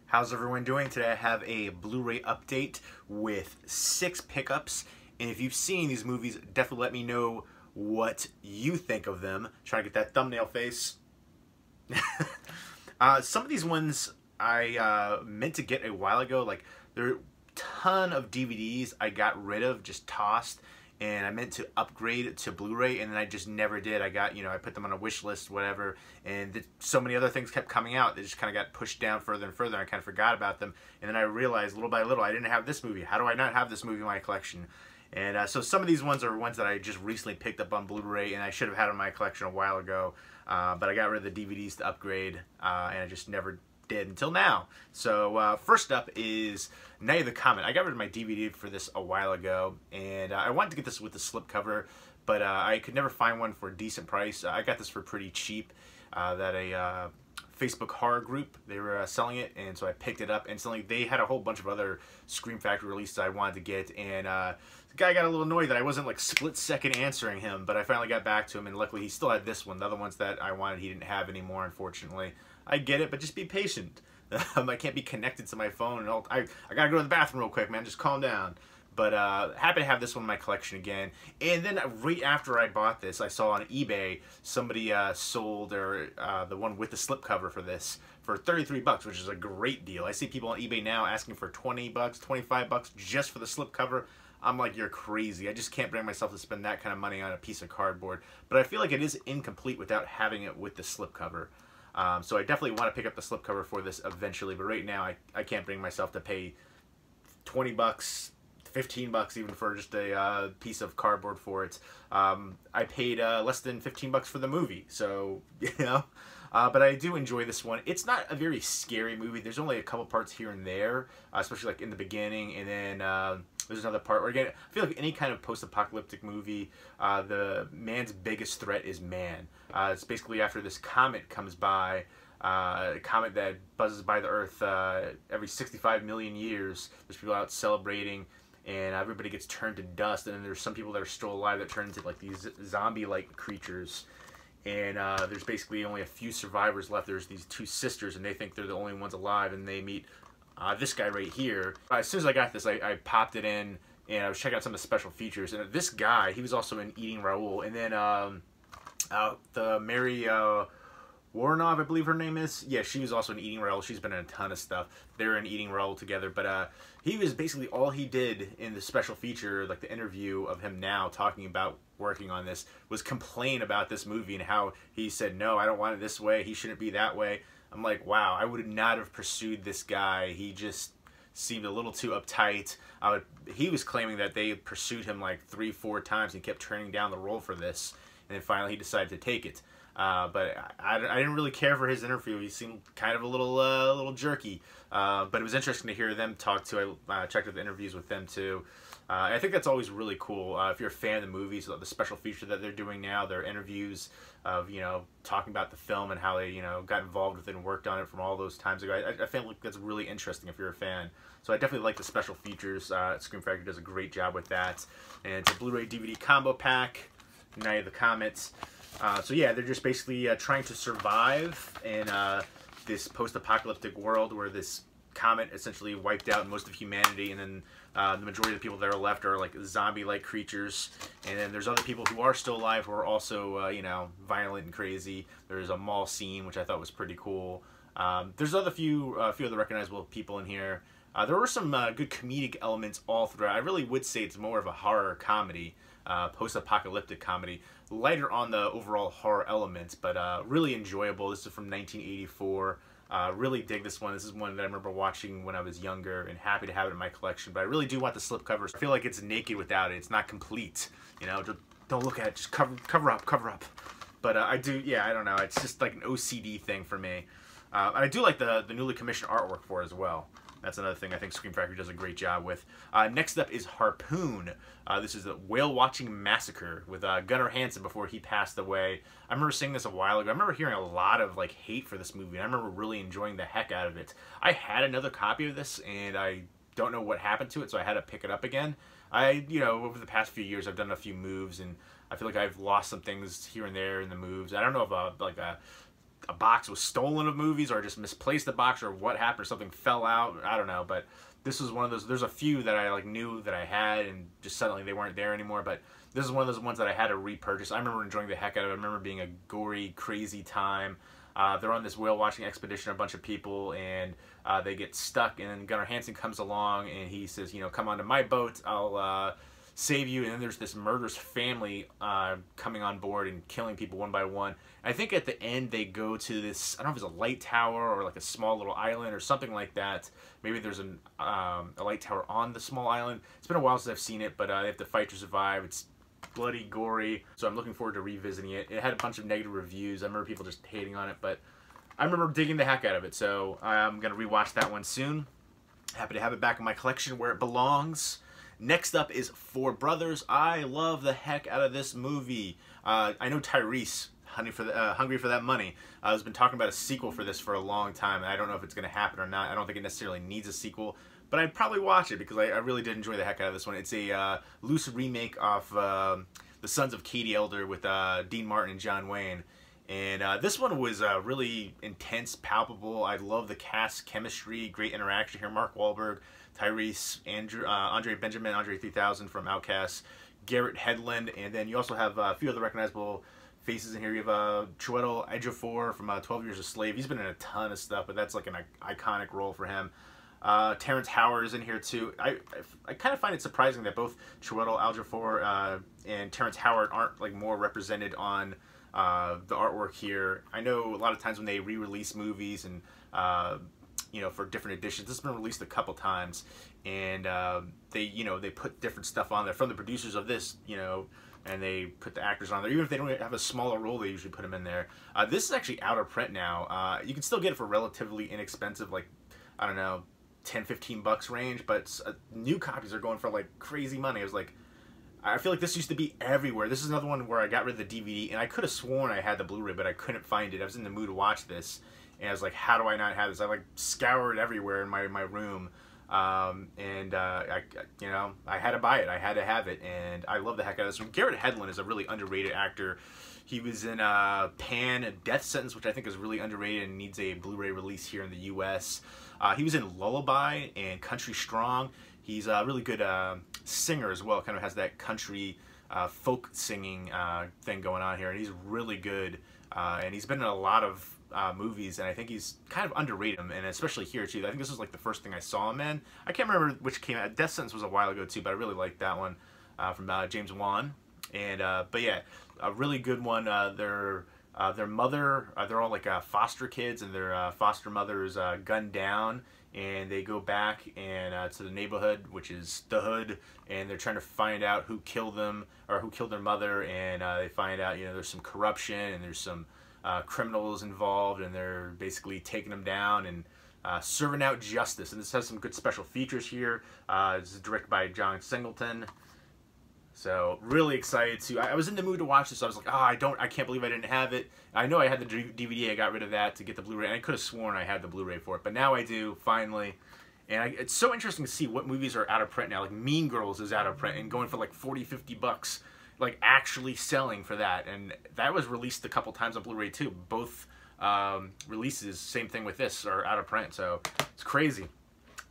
How's everyone doing? Today I have a Blu-ray update with 6 pickups, and if you've seen these movies, definitely let me know what you think of them. Trying to get that thumbnail face. Some of these ones I meant to get a while ago. Like, there are a ton of DVDs I got rid of, just tossed, and I meant to upgrade to Blu-ray, and then I just never did. I put them on a wish list, whatever, and so many other things kept coming out. They just kind of got pushed down further and further, and I kind of forgot about them. And then I realized, little by little, I didn't have this movie. How do I not have this movie in my collection? And so some of these ones are ones that I just recently picked up on Blu-ray, and I should have had in my collection a while ago, but I got rid of the DVDs to upgrade, and I just never did until now. So first up is Night of the Comet. I got rid of my DVD for this a while ago, and I wanted to get this with the slipcover, but I could never find one for a decent price. I got this for pretty cheap. That a Facebook horror group, they were selling it, and so I picked it up instantly. They had a whole bunch of other Scream Factory releases I wanted to get, and the guy got a little annoyed that I wasn't like split-second answering him, but I finally got back to him, and luckily he still had this one. The other ones that I wanted he didn't have anymore, unfortunately. I get it, but just be patient. I can't be connected to my phone, and I gotta go to the bathroom real quick, man. Just calm down. But happy to have this one in my collection again. And then right after I bought this, I saw on eBay somebody sold the one with the slipcover for this for 33 bucks, which is a great deal. I see people on eBay now asking for 20 bucks, 25 bucks just for the slipcover. I'm like, you're crazy. I just can't bring myself to spend that kind of money on a piece of cardboard. But I feel like it is incomplete without having it with the slipcover. So I definitely want to pick up the slipcover for this eventually, but right now I can't bring myself to pay 20 bucks, 15 bucks even for just a piece of cardboard for it. I paid less than 15 bucks for the movie, so, you know. But I do enjoy this one. It's not a very scary movie. There's only a couple parts here and there, especially like in the beginning, and then there's another part where, again, I feel like any kind of post-apocalyptic movie, the man's biggest threat is man. It's basically after this comet comes by, a comet that buzzes by the Earth every 65 million years. There's people out celebrating, and everybody gets turned to dust, and then there's some people that are still alive that turn into like these zombie-like creatures. And there's basically only a few survivors left. There's these two sisters, and they think they're the only ones alive, and they meet this guy right here. As soon as I got this, I popped it in, and I was checking out some of the special features. And this guy, he was also in Eating Raoul. And then the Mary Warnov, I believe her name is. Yeah, she was also in Eating Raoul. She's been in a ton of stuff. They're in Eating Raoul together. But he was basically, all he did in the special feature, like the interview of him now talking about working on this, was complain about this movie and how he said, no, I don't want it this way. He shouldn't be that way. I'm like, wow, I would not have pursued this guy. He just seemed a little too uptight. He was claiming that they pursued him like 3-4 times and kept turning down the role for this. And then finally he decided to take it. But I didn't really care for his interview. He seemed kind of a little jerky. But it was interesting to hear them talk too. I checked out the interviews with them too. I think that's always really cool. If you're a fan of the movies, the special feature that they're doing now, their interviews of, talking about the film and how they, got involved with it and worked on it from all those times ago. I feel like that's really interesting if you're a fan. So I definitely like the special features. Scream Factory does a great job with that. And it's a Blu-ray DVD combo pack, Night of the Comet. So yeah, they're just basically trying to survive in this post-apocalyptic world where this comet essentially wiped out most of humanity, and then the majority of the people that are left are like zombie-like creatures. And then there's other people who are still alive who are also, violent and crazy. There's a mall scene, which I thought was pretty cool. There's a few other recognizable people in here. There were some good comedic elements all throughout. I really would say it's more of a horror comedy, post-apocalyptic comedy. Lighter on the overall horror elements, but really enjoyable. This is from 1984. Really dig this one. This is one that I remember watching when I was younger, and happy to have it in my collection. But I really do want the slipcover. I feel like it's naked without it. It's not complete. Just don't look at it. Just cover up. But I do, yeah, I don't know. It's just like an OCD thing for me. And I do like the newly commissioned artwork for it as well. That's another thing I think Scream Factory does a great job with. Next up is Harpoon. This is a whale-watching massacre with Gunnar Hansen before he passed away. I remember seeing this a while ago. I remember hearing a lot of hate for this movie, and I remember really enjoying the heck out of it. I had another copy of this, and I don't know what happened to it, so I had to pick it up again. Over the past few years, I've done a few moves, and I feel like I've lost some things here and there in the moves. I don't know if a box was stolen of movies, or I just misplaced the box, or what happened, or something fell out. I don't know, but this was one of those. There's a few that I like knew that I had, and just suddenly they weren't there anymore. But this is one of those ones that I had to repurchase. I remember enjoying the heck out of it. I remember being a gory, crazy time. They're on this whale watching expedition, a bunch of people, and they get stuck. And then Gunnar Hansen comes along, and he says, you know, come onto my boat. I'll save you. And then there's this murderous family coming on board and killing people one by one. And I think at the end they go to this, I don't know if it's a light tower or like a small little island or something like that. Maybe there's a light tower on the small island. It's been a while since I've seen it, but they have to fight to survive. It's bloody gory, so I'm looking forward to revisiting it. It had a bunch of negative reviews. I remember people just hating on it, but I remember digging the heck out of it, so I'm going to rewatch that one soon. Happy to have it back in my collection where it belongs. Next up is Four Brothers. I love the heck out of this movie. I know Tyrese, Hungry for That Money, has been talking about a sequel for this for a long time, and I don't know if it's going to happen or not. I don't think it necessarily needs a sequel, but I'd probably watch it because I really did enjoy the heck out of this one. It's a loose remake of The Sons of Katie Elder with Dean Martin and John Wayne. And this one was really intense, palpable. I love the cast chemistry, great interaction here. Mark Wahlberg, Tyrese, Andre Benjamin, Andre 3000 from Outkast, Garrett Hedlund, and then you also have a few other recognizable faces in here. You have Chiwetel Ejiofor from 12 Years a Slave. He's been in a ton of stuff, but that's like an iconic role for him. Terrence Howard is in here too. I kind of find it surprising that both Chiwetel Ejiofor and Terrence Howard aren't like more represented on the artwork here. I know a lot of times when they re-release movies and you know, for different editions, this has been released a couple times, and they put different stuff on there from the producers of this, you know, and they put the actors on there. Even if they don't have a smaller role, they usually put them in there. This is actually out of print now. You can still get it for relatively inexpensive, like, I don't know, 10-15 bucks range, but new copies are going for like crazy money. I was like, I feel like this used to be everywhere. This is another one where I got rid of the DVD, and I could have sworn I had the Blu-ray, but I couldn't find it. I was in the mood to watch this, and I was like, how do I not have this? I like scoured everywhere in my room, and you know, I had to buy it. I had to have it, and I love the heck out of this one. Garrett Hedlund is a really underrated actor. He was in Pan, Death Sentence, which I think is really underrated and needs a Blu-ray release here in the U.S. He was in Lullaby and Country Strong. He's a really good singer as well. Kind of has that country folk singing thing going on here, and he's really good. And he's been in a lot of movies, and I think he's kind of underrated, and especially here too. I think this was like the first thing I saw him in. I can't remember which came out. Death Sentence was a while ago too, but I really liked that one from James Wan. And but yeah, a really good one. Their mother, they're all like foster kids, and their foster mother is gunned down, and they go back and to the neighborhood, which is the hood, and they're trying to find out who killed them or who killed their mother, and they find out, you know, there's some corruption and there's some criminals involved, and they're basically taking them down and serving out justice. And this has some good special features here. This is directed by John Singleton. So really excited to. I was in the mood to watch this. So I was like, I can't believe I didn't have it. I know I had the DVD. I got rid of that to get the Blu-ray, and I could have sworn I had the Blu-ray for it, but now I do finally. And it's so interesting to see what movies are out of print now. Like Mean Girls is out of print and going for like 40-50 bucks, like actually selling for that. And that was released a couple times on Blu-ray too. Both releases, same thing with this, are out of print. So it's crazy.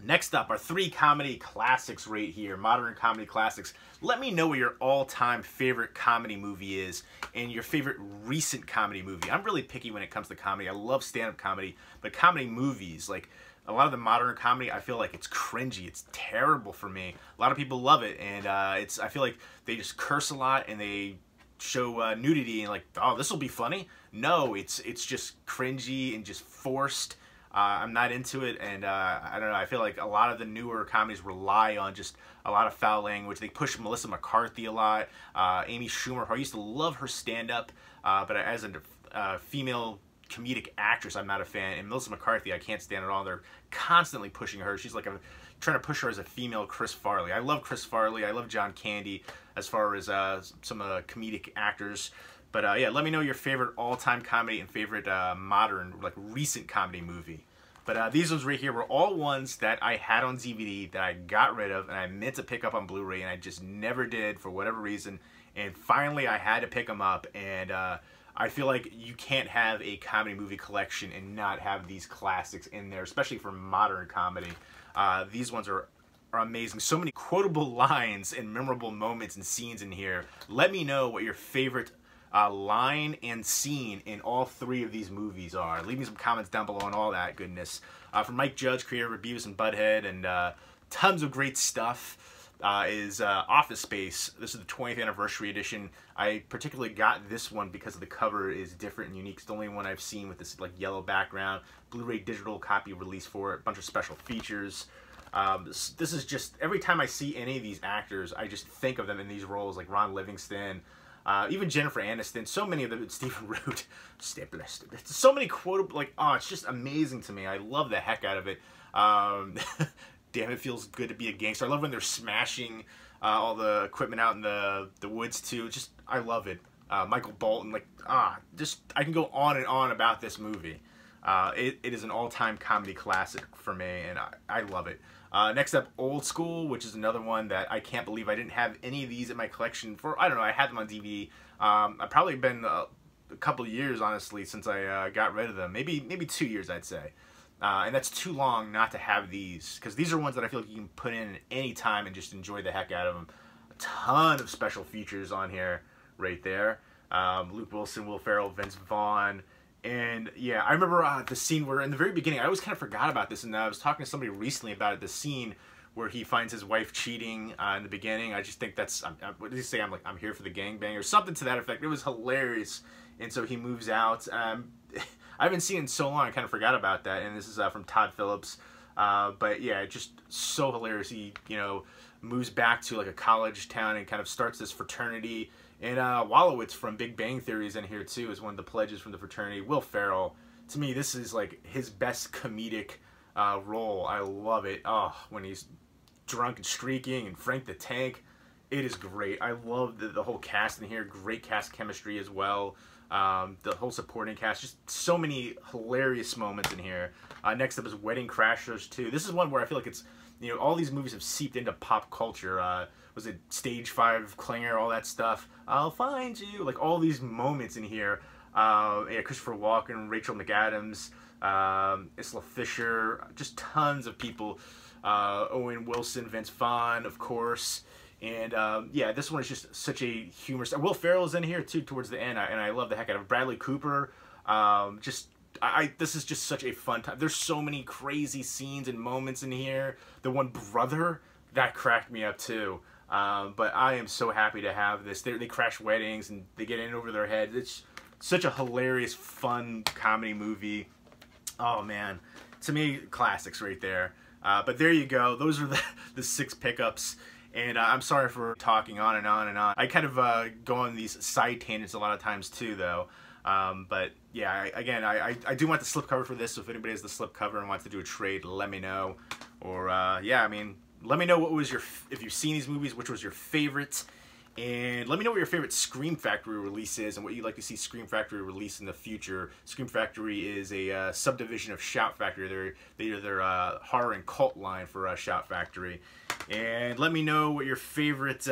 Next up are 3 comedy classics right here, modern comedy classics. Let me know what your all-time favorite comedy movie is and your favorite recent comedy movie. I'm really picky when it comes to comedy. I love stand-up comedy, but comedy movies, like a lot of the modern comedy, I feel like it's cringy. It's terrible for me. A lot of people love it, and I feel like they just curse a lot and they show nudity and like, oh, this will be funny. No, it's just cringy and just forced. I'm not into it, and I don't know, I feel like a lot of the newer comedies rely on just a lot of foul language. They push Melissa McCarthy a lot, Amy Schumer, who I used to love her stand-up, but as a female comedic actress, I'm not a fan, and Melissa McCarthy, I can't stand at all. They're constantly pushing her. She's like trying to push her as a female Chris Farley. I love Chris Farley. I love John Candy as far as some comedic actors. But yeah, let me know your favorite all-time comedy and favorite modern, like recent comedy movie. But these ones right here were all ones that I had on DVD that I got rid of and I meant to pick up on Blu-ray, and I just never did for whatever reason. And finally I had to pick them up, and I feel like you can't have a comedy movie collection and not have these classics in there, especially for modern comedy. These ones are amazing. So many quotable lines and memorable moments and scenes in here. Let me know what your favorite line and scene in all 3 of these movies are. Leave me some comments down below on all that goodness. From Mike Judge, creator of Rebuys and Butthead, and tons of great stuff. Is Office Space. This is the 20th anniversary edition. I particularly got this one because the cover is different and unique. It's the only one I've seen with this like yellow background. Blu-ray digital copy release for it. A bunch of special features. This is just, every time I see any of these actors, I just think of them in these roles, like Ron Livingston, even Jennifer Aniston, so many of them, Stephen Root, so many quotable, like, oh, it's just amazing to me. I love the heck out of it. Damn, it feels good to be a gangster. I love when they're smashing all the equipment out in the woods too. Just, I love it. Michael Bolton, like, just, I can go on and on about this movie. It is an all-time comedy classic for me, and I love it. Next up, Old School, which is another one that I can't believe I didn't have any of these in my collection for, I don't know, I had them on DVD. I've probably been a couple years, honestly, since I got rid of them. Maybe 2 years, I'd say. And that's too long not to have these, because these are ones that I feel like you can put in at any time and just enjoy the heck out of them. A ton of special features on here right there. Luke Wilson, Will Ferrell, Vince Vaughn. And yeah, I remember the scene where in the very beginning, I always kind of forgot about this, and I was talking to somebody recently about it, the scene where he finds his wife cheating in the beginning. I just think that's, what did he say? I'm here for the gangbang or something to that effect. It was hilarious. And so he moves out. I haven't seen it in so long, I kind of forgot about that. And this is from Todd Phillips. But yeah, just so hilarious. He, you know, moves back to like a college town and kind of starts this fraternity. And Wallowitz from Big Bang Theory is in here too, as one of the pledges from the fraternity. Will Ferrell, to me, this is like his best comedic role. I love it. Oh, when he's drunk and streaking, and Frank the Tank, it is great. I love the whole cast in here. Great cast chemistry as well. The whole supporting cast, just so many hilarious moments in here. Next up is Wedding Crashers 2. This is one where I feel like it's, you know, all these movies have seeped into pop culture. Was it Stage 5 Clinger, all that stuff? I'll find you. Like all these moments in here. Yeah, Christopher Walken, Rachel McAdams, Isla Fisher, just tons of people. Owen Wilson, Vince Vaughn, of course. And yeah, this one is just such a humorous. Will Ferrell's in here too towards the end, and I love the heck out of it. Bradley Cooper. This is just such a fun time. There's so many crazy scenes and moments in here. The one brother, that cracked me up too. But I am so happy to have this. They crash weddings and they get in over their heads. It's such a hilarious, fun comedy movie. Oh man, to me, classics right there. But there you go. Those are the 6 pickups. And I'm sorry for talking on and on and on. I kind of go on these side tangents a lot of times too, though. But yeah, again, I do want the slipcover for this, so if anybody has the slipcover and wants to do a trade, let me know. Or, yeah, I mean, let me know what was if you've seen these movies, which was your favorite. And let me know what your favorite Scream Factory release is and what you'd like to see Scream Factory release in the future. Scream Factory is a subdivision of Shout Factory. They're horror and cult line for Shout Factory. And let me know what your favorite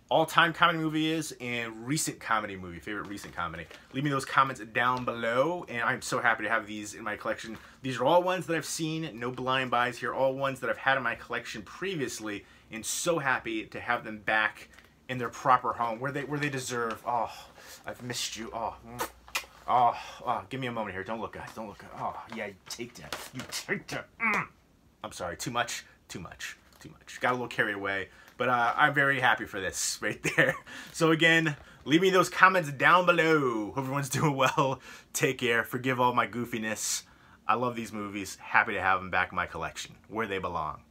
all-time comedy movie is and recent comedy movie, favorite recent comedy. Leave me those comments down below, and I'm so happy to have these in my collection. These are all ones that I've seen, no blind buys here, all ones that I've had in my collection previously, and so happy to have them back in their proper home, where they deserve. Oh, I've missed you. Oh, give me a moment here. Don't look, guys. Don't look. Oh, yeah, you take that. You take that. I'm sorry, too much. Got a little carried away. But I'm very happy for this right there. So again, leave me those comments down below. Hope everyone's doing well. Take care. Forgive all my goofiness. I love these movies. Happy to have them back in my collection, where they belong.